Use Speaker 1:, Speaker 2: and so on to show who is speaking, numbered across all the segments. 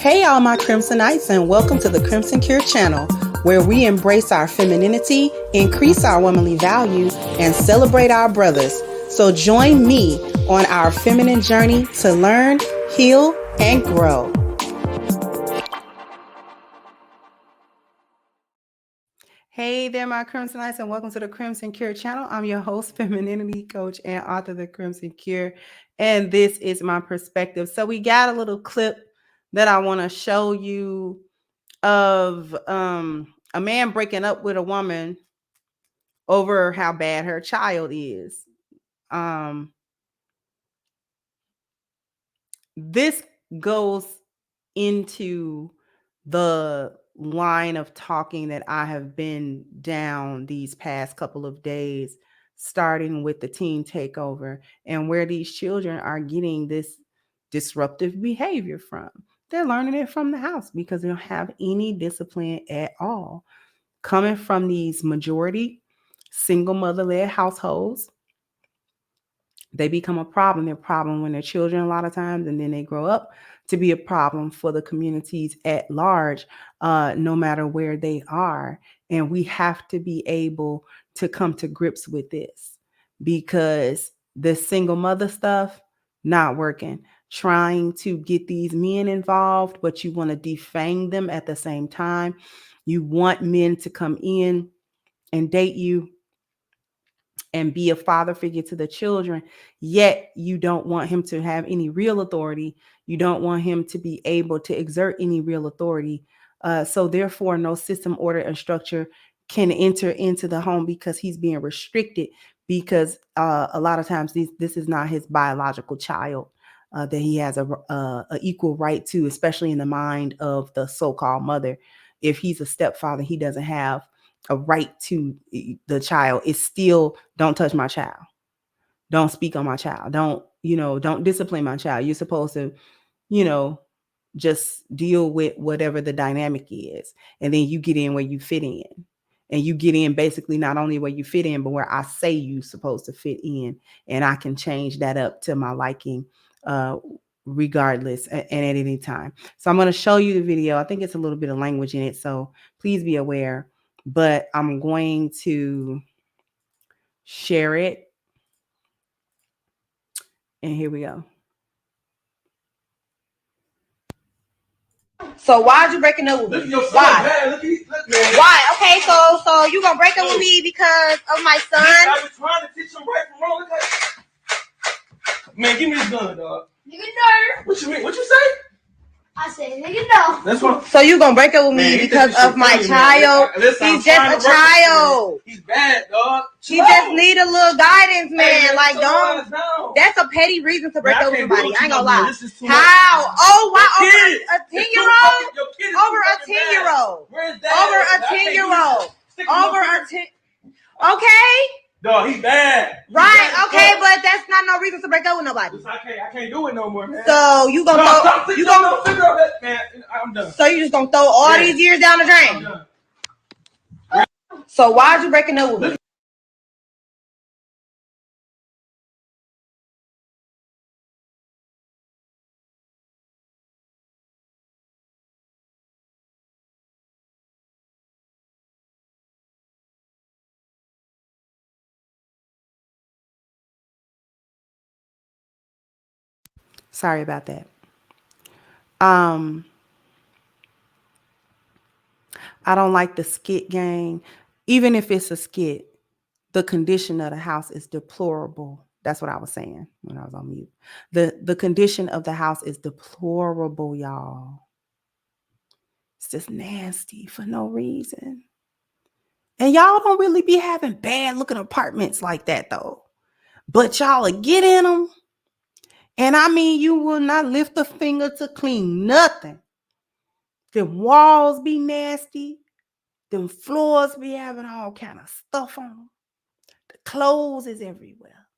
Speaker 1: Hey, all my Crimsonites, and welcome to the Crimson Cure channel, where we embrace our femininity, increase our womanly value, and celebrate our brothers. So join me on our feminine journey to learn, heal, and grow. Hey there, my Crimsonites, and welcome to the Crimson Cure channel. I'm your host, femininity coach, and author of the Crimson Cure, and this is my perspective. So we got a little clip that I want to show you of a man breaking up with a woman over how bad her child is. This goes into the line of talking that I have been down these past couple of days, starting with the teen takeover and where these children are getting this disruptive behavior from. They're learning it from the house because they don't have any discipline at all. Coming from these majority single mother-led households, they become a problem. They're a problem when they're children a lot of times, and then they grow up to be a problem for the communities at large, no matter where they are. And we have to be able to come to grips with this, because the single mother stuff, not working. Trying to get these men involved, but you want to defang them at the same time. You want men to come in and date you and be a father figure to the children, yet you don't want him to have any real authority. You don't want him to be able to exert any real authority. So therefore, no system, order, and structure can enter into the home because he's being restricted, because a lot of times this is not his biological child that he has a equal right to, especially in the mind of the so-called mother. If he's a stepfather, he doesn't have a right to the child. It's still, don't touch my child. Don't speak on my child. Don't discipline my child. You're supposed to, just deal with whatever the dynamic is. And then you get in where you fit in. And you get in basically not only where you fit in, but where I say you're supposed to fit in. And I can change that up to my liking, regardless and at any time. So I'm going to show you the video. I think it's a little bit of language in it, so please be aware. But I'm going to share it. And here we go.
Speaker 2: So why'd you breaking up with me? Why? Why? Okay, so you gonna break up with me because of my son?
Speaker 3: I was trying to teach him right from wrong. Man, give me this gun, dog.
Speaker 4: Nigga, no.
Speaker 3: What you mean? What you say?
Speaker 4: I said, nigga, no.
Speaker 3: That's what.
Speaker 2: So you gonna break up with me because of my child? He's just a child.
Speaker 3: He's bad, dog.
Speaker 2: He just need a little guidance, man. Like, don't. That's a petty reason to break up with somebody. I ain't gonna lie. How? Oh, why? Over a 10-year-old? Over a 10-year-old. Over a 10-year-old. Over a 10. Okay.
Speaker 3: Dog, he's bad.
Speaker 2: Right, okay, but that's not no reason to break up with nobody.
Speaker 3: I can't do it no more, man.
Speaker 2: So you gonna
Speaker 3: man, I'm done.
Speaker 2: So you just gonna throw all these years down the drain? So why'd you breaking up with me?
Speaker 1: Sorry about that. I don't like the skit gang. Even if it's a skit, the condition of the house is deplorable. That's what I was saying when I was on mute. The condition of the house is deplorable, y'all. It's just nasty for no reason. And y'all don't really be having bad looking apartments like that though. But y'all will get in them. And I mean, you will not lift a finger to clean nothing. Them walls be nasty. Them floors be having all kind of stuff on them. The clothes is everywhere.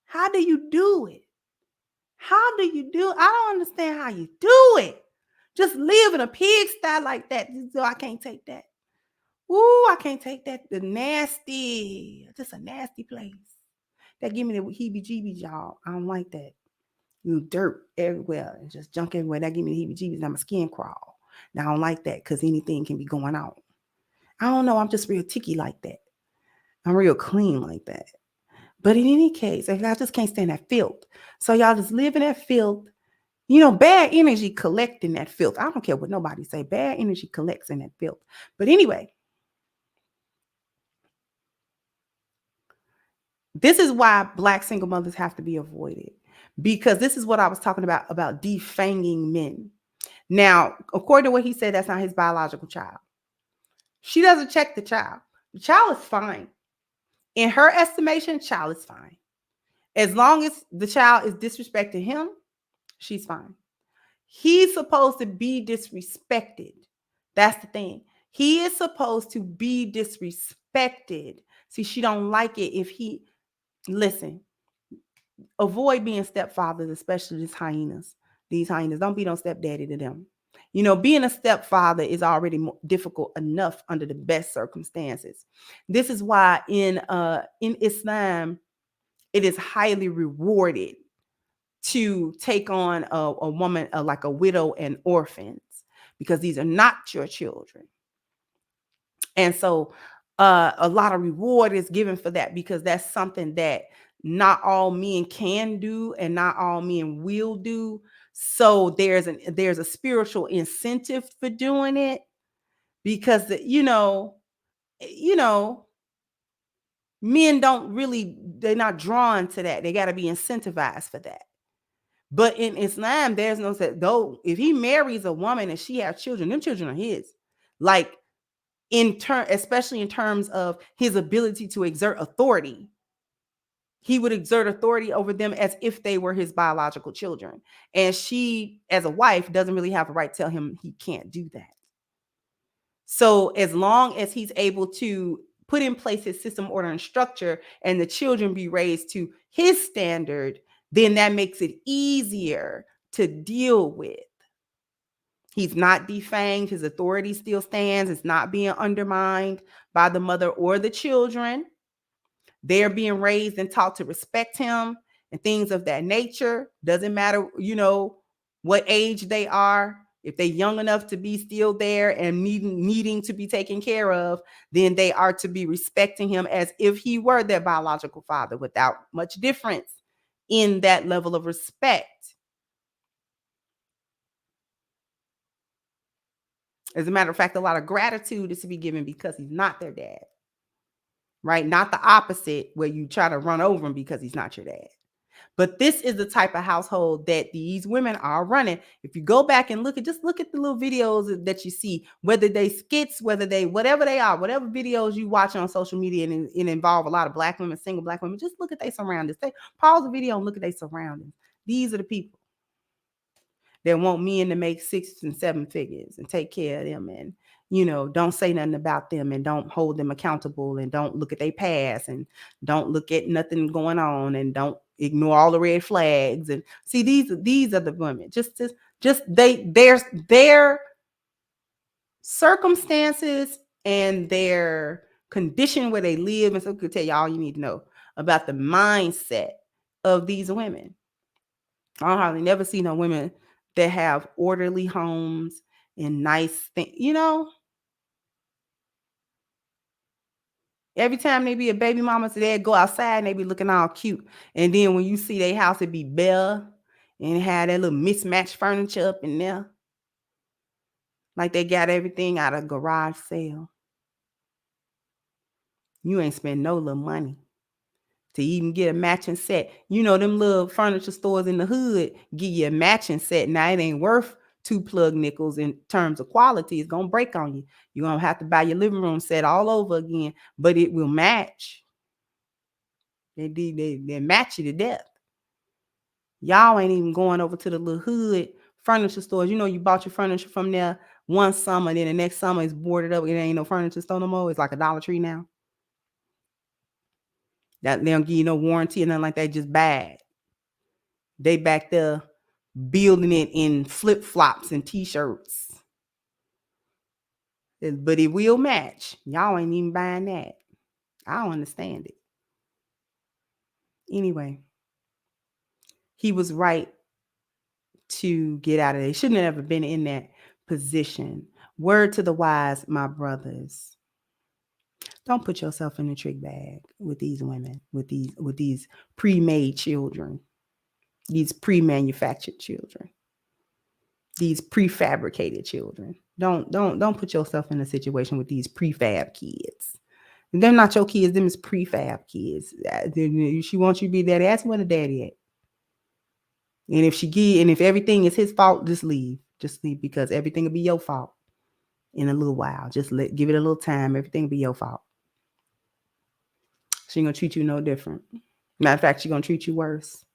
Speaker 1: How do you do it? How do you do it? I don't understand how you do it. Just live in a pigsty like that. So I can't take that. Ooh, I can't take that. The nasty. Just a nasty place. That give me the heebie-jeebies, y'all. I don't like that. Dirt everywhere and just junk everywhere. That give me the heebie-jeebies. Now my skin crawl. Now I don't like that because anything can be going on. I don't know. I'm just real ticky like that. I'm real clean like that. But in any case, I just can't stand that filth. So y'all just live in that filth. Bad energy collect in that filth. I don't care what nobody say. Bad energy collects in that filth. But anyway, this is why Black single mothers have to be avoided. Because this is what I was talking about defanging men. Now, according to what he said, that's not his biological child. She doesn't check the child. The child is fine. In her estimation, child is fine. As long as the child is disrespecting him, she's fine. He's supposed to be disrespected. That's the thing. He is supposed to be disrespected. See, she don't like it if he... Listen, avoid being stepfathers, especially these hyenas. These hyenas, don't be no stepdaddy to them. Being a stepfather is already difficult enough under the best circumstances. This is why in Islam, it is highly rewarded to take on a woman like a widow and orphans, because these are not your children. And so a lot of reward is given for that, because that's something that not all men can do and not all men will do. So there's a spiritual incentive for doing it, because men don't really, they're not drawn to that. They got to be incentivized for that. But in Islam, there's no say, though, if he marries a woman and she has children, them children are his. Like, especially in terms of his ability to exert authority. He would exert authority over them as if they were his biological children. And she, as a wife, doesn't really have a right to tell him he can't do that. So as long as he's able to put in place his system, order, and structure, and the children be raised to his standard, then that makes it easier to deal with. He's not defanged. His authority still stands. It's not being undermined by the mother or the children. They're being raised and taught to respect him and things of that nature. Doesn't matter, what age they are. If they're young enough to be still there and needing to be taken care of, then they are to be respecting him as if he were their biological father, without much difference in that level of respect. As a matter of fact, a lot of gratitude is to be given because he's not their dad, right? Not the opposite, where you try to run over him because he's not your dad. But this is the type of household that these women are running. If you go back and look at the little videos that you see, whether they skits, whatever they are, whatever videos you watch on social media and involve a lot of Black women, single Black women, just look at their surroundings. Pause the video and look at their surroundings. These are the people that want men to make 6 and 7 figures and take care of them, and don't say nothing about them, and don't hold them accountable, and don't look at their past, and don't look at nothing going on, and don't ignore all the red flags. And see, these are the women. Just their circumstances and their condition where they live, and so I could tell you all you need to know about the mindset of these women. I hardly never see no women that have orderly homes and nice things, Every time they be a baby mama, so they go outside and they be looking all cute. And then when you see their house, it be bare and have that little mismatched furniture up in there. Like they got everything out of garage sale. You ain't spend no little money to even get a matching set. Them little furniture stores in the hood give you a matching set. Now it ain't worth 2 plug nickels in terms of quality. It's going to break on you. You're going to have to buy your living room set all over again, but it will match. They match you to death. Y'all ain't even going over to the little hood furniture stores. You bought your furniture from there one summer, then the next summer it's boarded up. It ain't no furniture store no more. It's like a Dollar Tree now. That they don't give you no warranty or nothing like that. Just bad. They back there building it in flip-flops and t-shirts. But it will match. Y'all ain't even buying that. I don't understand it. Anyway, he was right to get out of it. They shouldn't have ever been in that position. Word to the wise, my brothers. Don't put yourself in the trick bag with these women, with these pre-made children, these pre-manufactured children, these prefabricated children. Don't put yourself in a situation with these prefab kids. They're not your kids, them is prefab kids. She wants you to be daddy. Ask where the daddy at. And if everything is his fault, just leave. Just leave, because everything will be your fault in a little while. Just give it a little time. Everything will be your fault. She ain't gonna treat you no different. Matter of fact, she gonna treat you worse.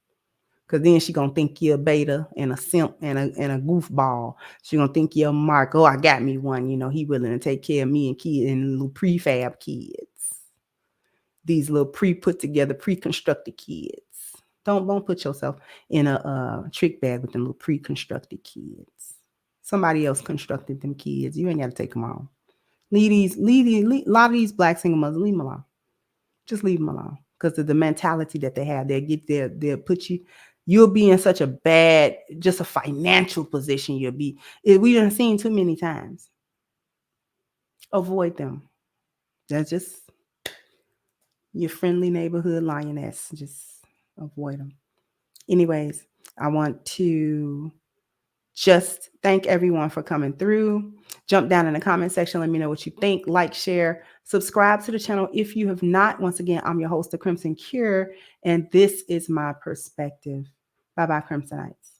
Speaker 1: Cause then she gonna think you're a beta and a simp and a goofball. She gonna think you're a mark. Oh, I got me one. You know, he willing to take care of me and kids and little prefab kids. These little pre-put together, pre-constructed kids. Don't put yourself in a trick bag with them little pre-constructed kids. Somebody else constructed them kids. You ain't got to take them on. A lot of these black single mothers, leave them alone. Just leave them alone, because of the mentality that they have. They'll put you. You'll be in such a bad, just a financial position. You'll be. We done seen too many times. Avoid them. That's just your friendly neighborhood lioness. Just avoid them. Anyways, I want to just thank everyone for coming through. Jump down in the comment section. Let me know what you think. Like, share, subscribe to the channel if you have not. Once again, I'm your host, The Crimson Cure, and this is my perspective. Bye-bye, Crimsonites.